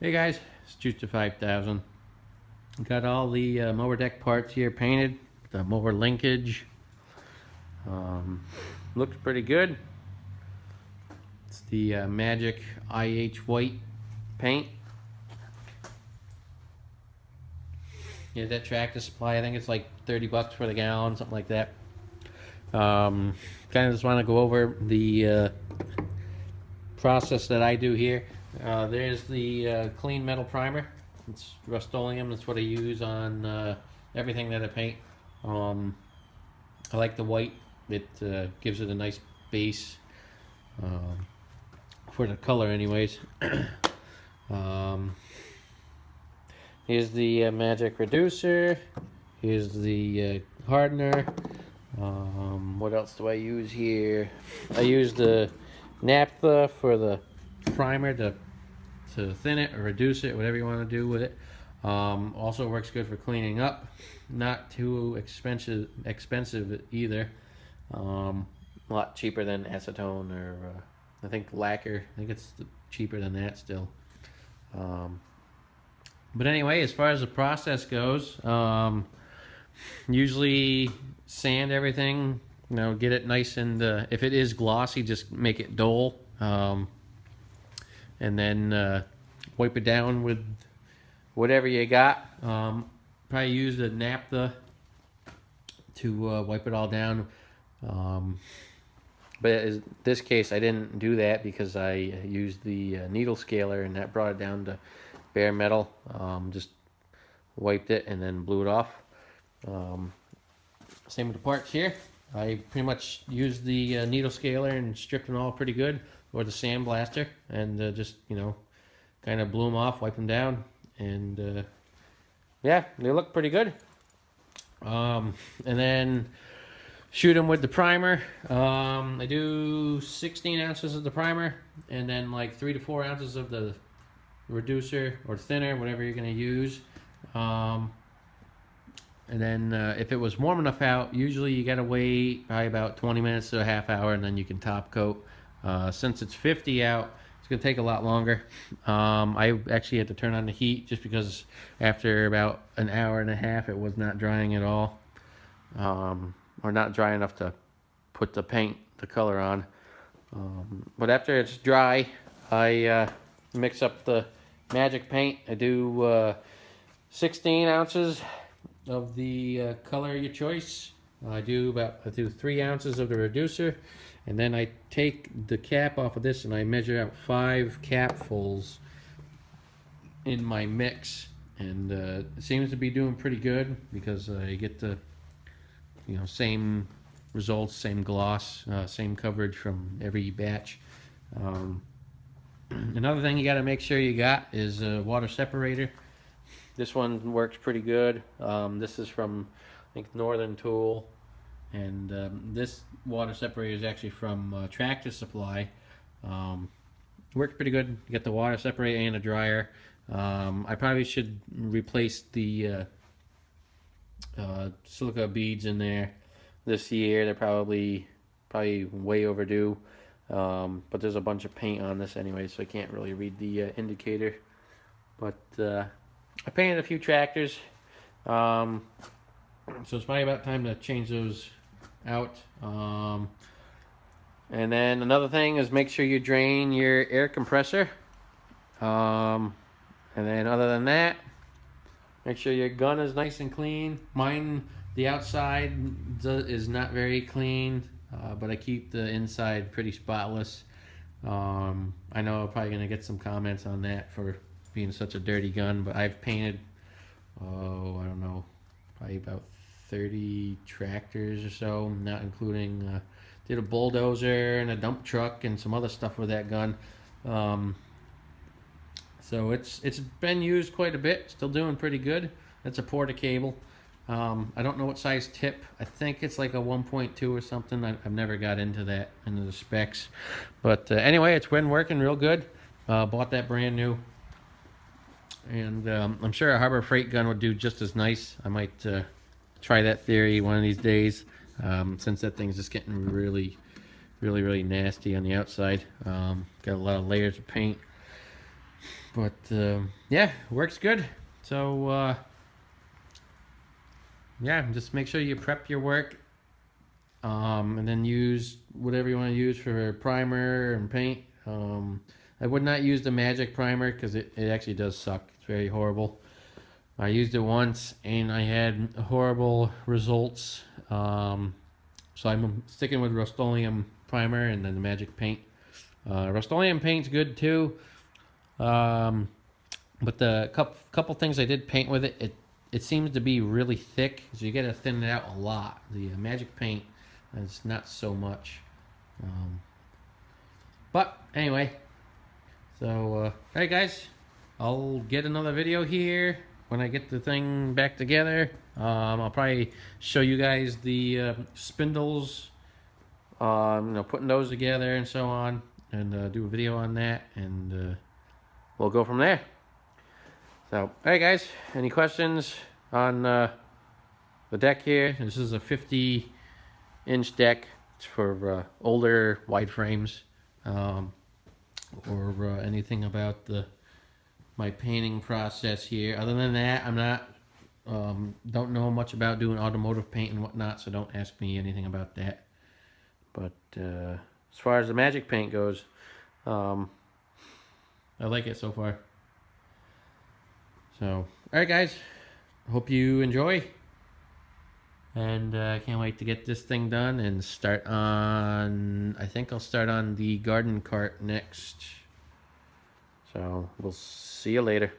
Hey guys, it's Juice 5000. Got all the mower deck parts here painted. The mower linkage looks pretty good. It's the Magic IH white paint. Yeah, that Tractor Supply. I think it's like 30 bucks for the gallon, something like that. Kind of just want to go over the process that I do here. There's the clean metal primer. It's Rust-Oleum. That's what I use on everything that I paint. I like the white. It gives it a nice base for the color anyways. Here's the Magic reducer. Here's the hardener. What else do I use here? I use the naphtha for the primer to thin it or reduce it, whatever you want to do with it. Also works good for cleaning up. Not too expensive either. A lot cheaper than acetone or I think lacquer. I think it's cheaper than that still. But anyway, as far as the process goes, usually sand everything, get it nice and if it is glossy, just make it dull, and then wipe it down with whatever you got. Probably use the naphtha to wipe it all down, but in this case I didn't do that because I used the needle scaler, and that brought it down to bare metal. Just wiped it and then blew it off. Same with the parts here. I pretty much used the needle scaler and stripped them all pretty good, or the sand blaster, and just kind of blew them off, wiped them down, and yeah, they look pretty good. And then shoot them with the primer. I do 16 ounces of the primer, and then like 3 to 4 ounces of the reducer or thinner, whatever you're going to use. And then if it was warm enough out, usually you got to wait probably about 20 minutes to a half hour, and then you can top coat. Since it's 50 out, it's going to take a lot longer. I actually had to turn on the heat just because after about an hour and a half it was not drying at all, or not dry enough to put the color on. But after it's dry, I mix up the Magic paint. I do 16 ounces of the color of your choice. I do 3 ounces of the reducer, and then I take the cap off of this and I measure out 5 capfuls in my mix, and it seems to be doing pretty good because I get the same results, same gloss, same coverage from every batch. Another thing you got to make sure you got is a water separator. This one works pretty good. This is from, I think, Northern Tool, and this water separator is actually from Tractor Supply. Works pretty good. You get the water separator and a dryer. I probably should replace the silica beads in there this year. They're probably way overdue. But there's a bunch of paint on this anyway, so I can't really read the indicator. But I painted a few tractors, so it's probably about time to change those out. And then another thing is make sure you drain your air compressor. And then other than that, make sure your gun is nice and clean. Mine, the outside is not very clean. But I keep the inside pretty spotless. I know I'm probably going to get some comments on that for being such a dirty gun, but I've painted, I don't know, probably about 30 tractors or so, not including, did a bulldozer and a dump truck and some other stuff with that gun. So it's been used quite a bit, still doing pretty good. That's a Porta cable. I don't know what size tip. I think it's like a 1.2 or something. I've never got into the specs. But anyway, it's been working real good. Bought that brand new. And I'm sure a Harbor Freight gun would do just as nice. I might try that theory one of these days, since that thing's just getting really nasty on the outside. Got a lot of layers of paint. But yeah, works good. So yeah, just make sure you prep your work, and then use whatever you want to use for primer and paint. I would not use the magic primer because it actually does suck. It's very horrible. I used it once and I had horrible results. So I'm sticking with Rust-Oleum primer and then the magic paint. Rust-Oleum paint's good too. But the couple things I did paint with it seems to be really thick, so you got to thin it out a lot. The magic paint is not so much. But anyway, so all right, guys, I'll get another video here when I get the thing back together. I'll probably show you guys the spindles, putting those together and so on, and do a video on that, and we'll go from there. So, all right, guys, any questions on the deck here? This is a 50-inch deck. It's for older wide frames, or anything about my painting process here. Other than that, I'm not don't know much about doing automotive paint and whatnot, so don't ask me anything about that. But as far as the magic paint goes, I like it so far. So, all right, guys, hope you enjoy, and I can't wait to get this thing done and start on, I think I'll start on the garden cart next. So we'll see you later.